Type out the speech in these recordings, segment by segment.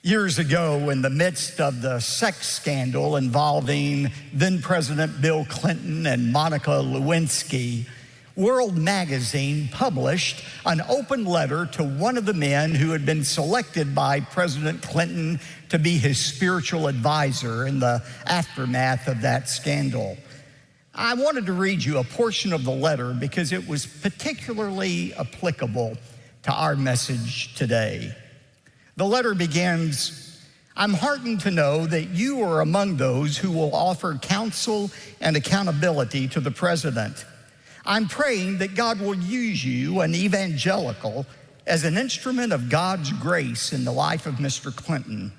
Years ago, in the midst of the sex scandal involving then-President Bill Clinton and Monica Lewinsky, World Magazine published an open letter to one of the men who had been selected by President Clinton to be his spiritual advisor in the aftermath of that scandal. I wanted to read you a portion of the letter because it was particularly applicable to our message today. The letter begins, "I'm heartened to know that you are among those who will offer counsel and accountability to the president. I'm praying that God will use you, an evangelical, as an instrument of God's grace in the life of Mr. Clinton.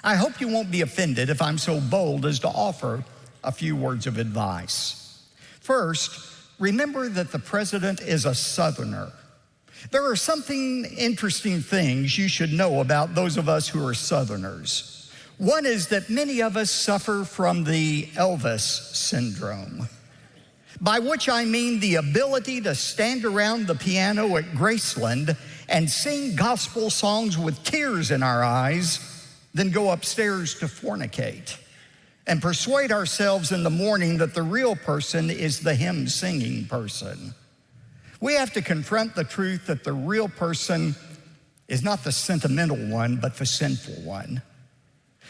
I hope you won't be offended if I'm so bold as to offer a few words of advice. First, remember that the president is a Southerner. There are something interesting things you should know about those of us who are Southerners. One is that many of us suffer from the Elvis syndrome, by which I mean the ability to stand around the piano at Graceland and sing gospel songs with tears in our eyes, then go upstairs to fornicate and persuade ourselves in the morning that the real person is the hymn-singing person. We have to confront the truth that the real person is not the sentimental one, but the sinful one.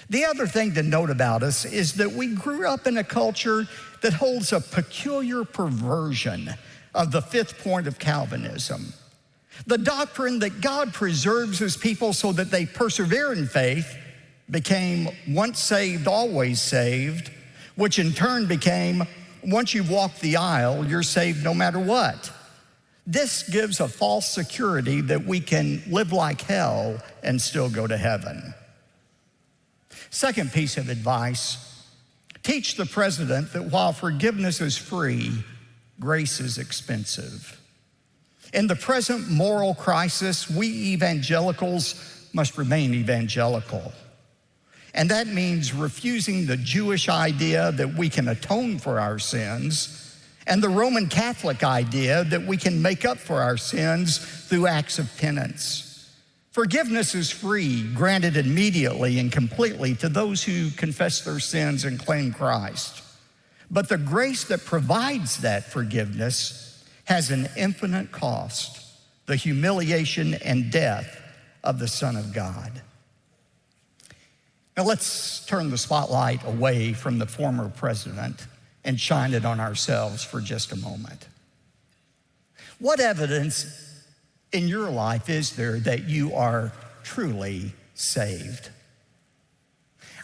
The other thing to note about us is that we grew up in a culture that holds a peculiar perversion of the fifth point of Calvinism. The doctrine that God preserves his people so that they persevere in faith became once saved, always saved, which in turn became once you've walked the aisle, you're saved no matter what. This gives a false security that we can live like hell and still go to heaven. Second piece of advice, teach the president that while forgiveness is free, grace is expensive. In the present moral crisis, we evangelicals must remain evangelical. And that means refusing the Jewish idea that we can atone for our sins and the Roman Catholic idea that we can make up for our sins through acts of penance. Forgiveness is free, granted immediately and completely to those who confess their sins and claim Christ. But the grace that provides that forgiveness has an infinite cost, the humiliation and death of the Son of God. Now let's turn the spotlight away from the former president and shine it on ourselves for just a moment. What evidence in your life is there that you are truly saved?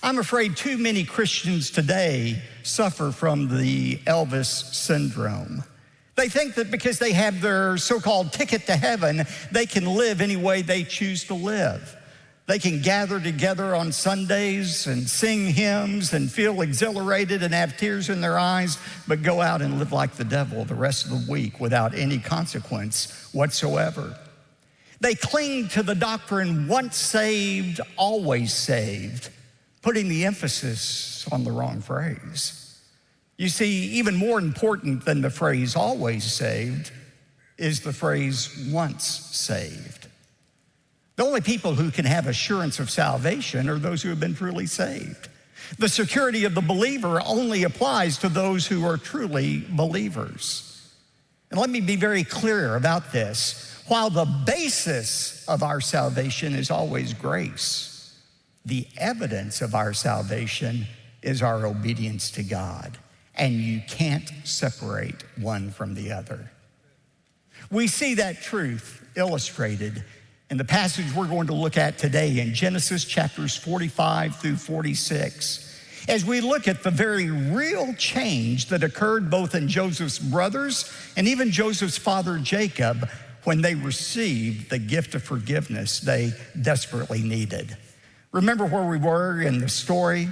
I'm afraid too many Christians today suffer from the Elvis syndrome. They think that because they have their so-called ticket to heaven, they can live any way they choose to live. They can gather together on Sundays and sing hymns and feel exhilarated and have tears in their eyes, but go out and live like the devil the rest of the week without any consequence whatsoever. They cling to the doctrine, once saved, always saved, putting the emphasis on the wrong phrase. You see, even more important than the phrase always saved is the phrase once saved. The only people who can have assurance of salvation are those who have been truly saved. The security of the believer only applies to those who are truly believers. And let me be very clear about this. While the basis of our salvation is always grace, the evidence of our salvation is our obedience to God. And you can't separate one from the other. We see that truth illustrated in the passage we're going to look at today in Genesis chapters 45 through 46, as we look at the very real change that occurred both in Joseph's brothers and even Joseph's father Jacob when they received the gift of forgiveness they desperately needed. Remember where we were in the story?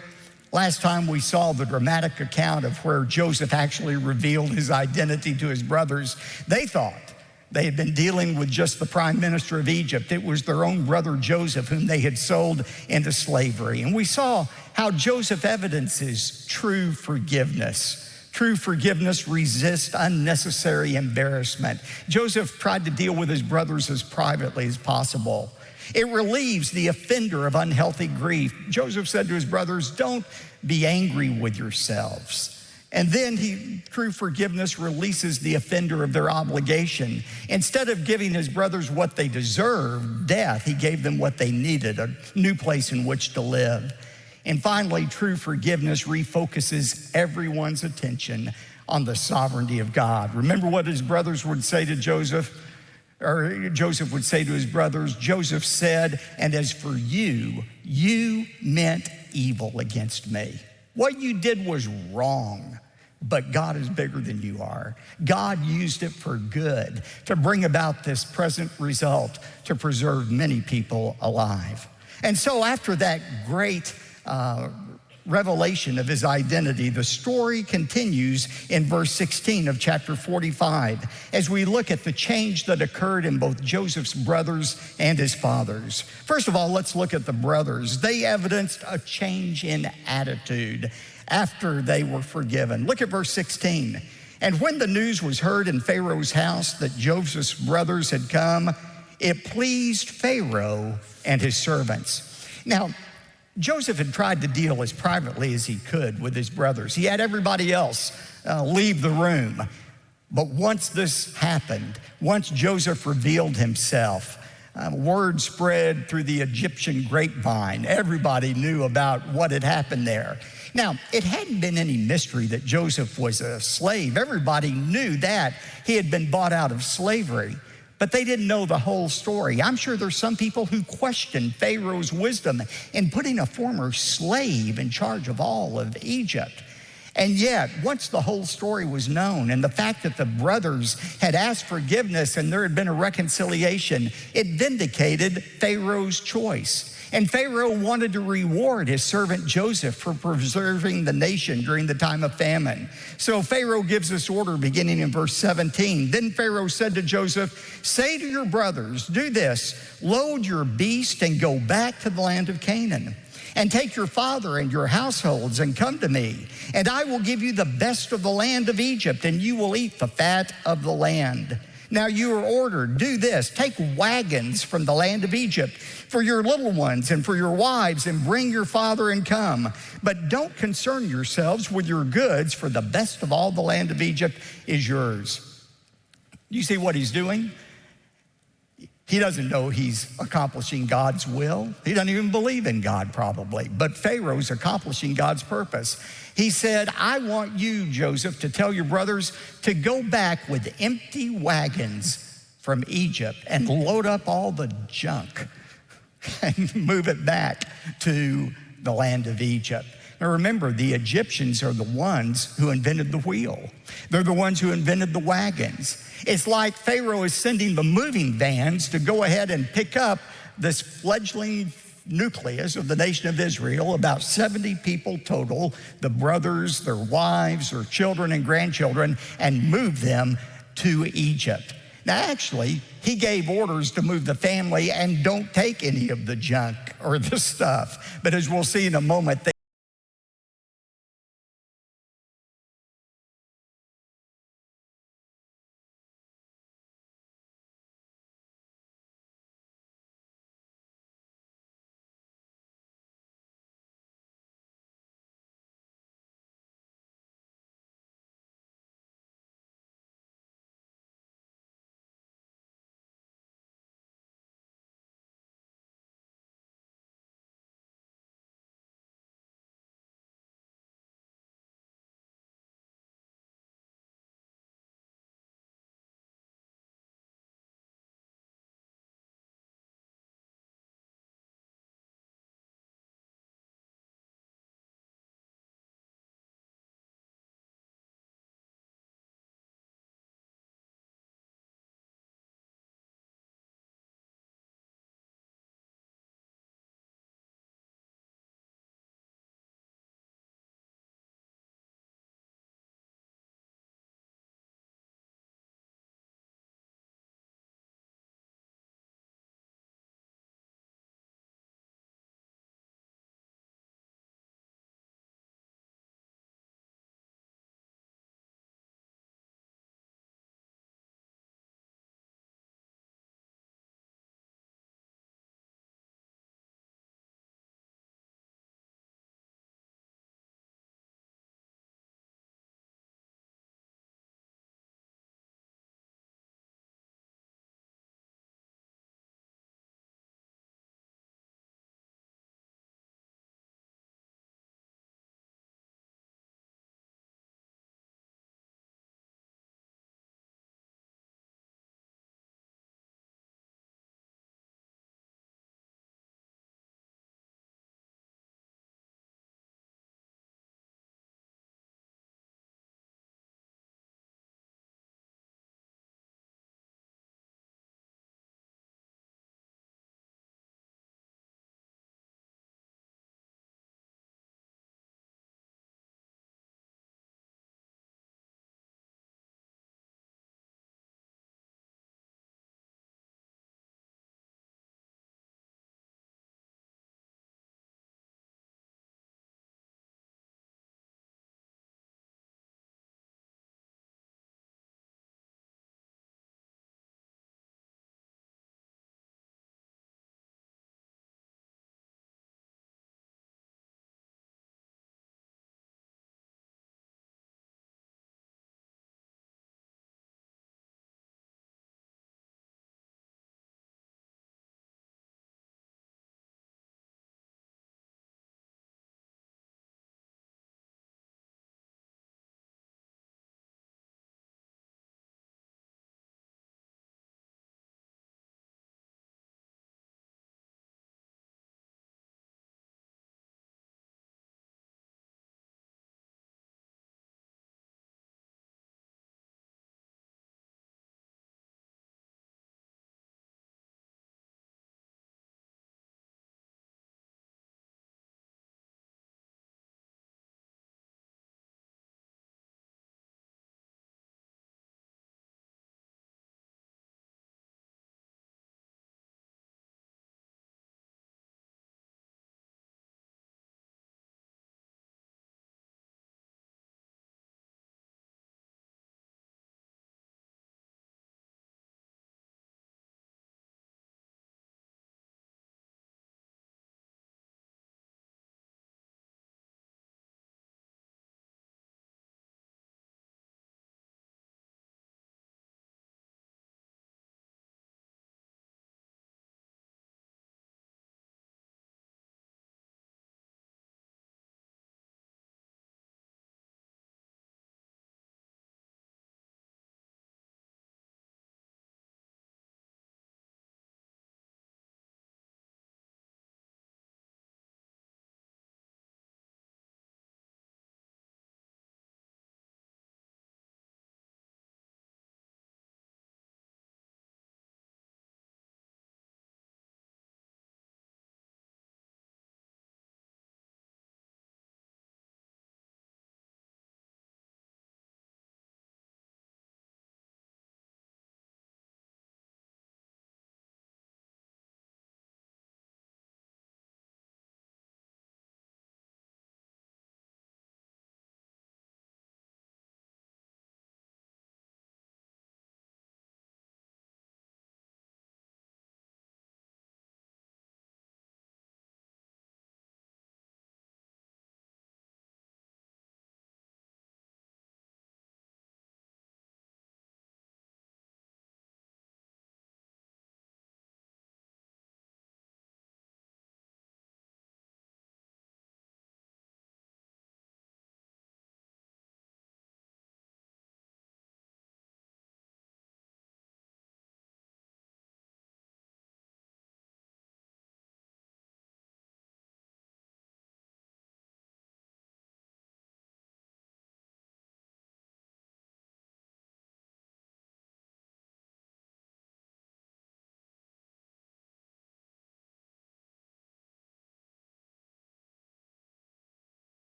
Last time we saw the dramatic account of where Joseph actually revealed his identity to his brothers. They thought they had been dealing with just the prime minister of Egypt. It was their own brother Joseph whom they had sold into slavery. And we saw how Joseph evidences true forgiveness. True forgiveness resists unnecessary embarrassment. Joseph tried to deal with his brothers as privately as possible. It relieves the offender of unhealthy grief. Joseph said to his brothers, don't be angry with yourselves. And then true forgiveness releases the offender of their obligation. Instead of giving his brothers what they deserved, death, he gave them what they needed, a new place in which to live. And finally, true forgiveness refocuses everyone's attention on the sovereignty of God. Remember what his brothers would say to Joseph? Or Joseph would say to his brothers, Joseph said, and as for you, you meant evil against me. What you did was wrong, but God is bigger than you are. God used it for good to bring about this present result, to preserve many people alive. And so after that great revelation of his identity, the story continues in verse 16 of chapter 45 as we look at the change that occurred in both Joseph's brothers and his fathers. First of all, let's look at the brothers. They evidenced a change in attitude after they were forgiven. Look at verse 16. And when the news was heard in Pharaoh's house that Joseph's brothers had come, it pleased Pharaoh and his servants. Now, Joseph had tried to deal as privately as he could with his brothers. He had everybody else leave the room. But once this happened, once Joseph revealed himself, word spread through the Egyptian grapevine. Everybody knew about what had happened there. Now, it hadn't been any mystery that Joseph was a slave. Everybody knew that. He had been bought out of slavery. But they didn't know the whole story. I'm sure there's some people who question Pharaoh's wisdom in putting a former slave in charge of all of Egypt. And yet, once the whole story was known and the fact that the brothers had asked forgiveness and there had been a reconciliation, it vindicated Pharaoh's choice. And Pharaoh wanted to reward his servant Joseph for preserving the nation during the time of famine. So Pharaoh gives this order beginning in verse 17. Then Pharaoh said to Joseph, say to your brothers, do this, load your beast and go back to the land of Canaan. And take your father and your households and come to me. And I will give you the best of the land of Egypt, and you will eat the fat of the land. Now you are ordered, do this, take wagons from the land of Egypt for your little ones and for your wives, and bring your father and come. But don't concern yourselves with your goods, for the best of all the land of Egypt is yours. You see what he's doing? He doesn't know he's accomplishing God's will. He doesn't even believe in God probably, but Pharaoh's accomplishing God's purpose. He said, I want you, Joseph, to tell your brothers to go back with empty wagons from Egypt and load up all the junk and move it back to the land of Egypt. Now remember, the Egyptians are the ones who invented the wheel. They're the ones who invented the wagons. It's like Pharaoh is sending the moving vans to go ahead and pick up this fledgling nucleus of the nation of Israel, about 70 people total, the brothers, their wives, their children and grandchildren, and move them to Egypt. Now, actually, he gave orders to move the family and don't take any of the junk or the stuff. But as we'll see in a moment,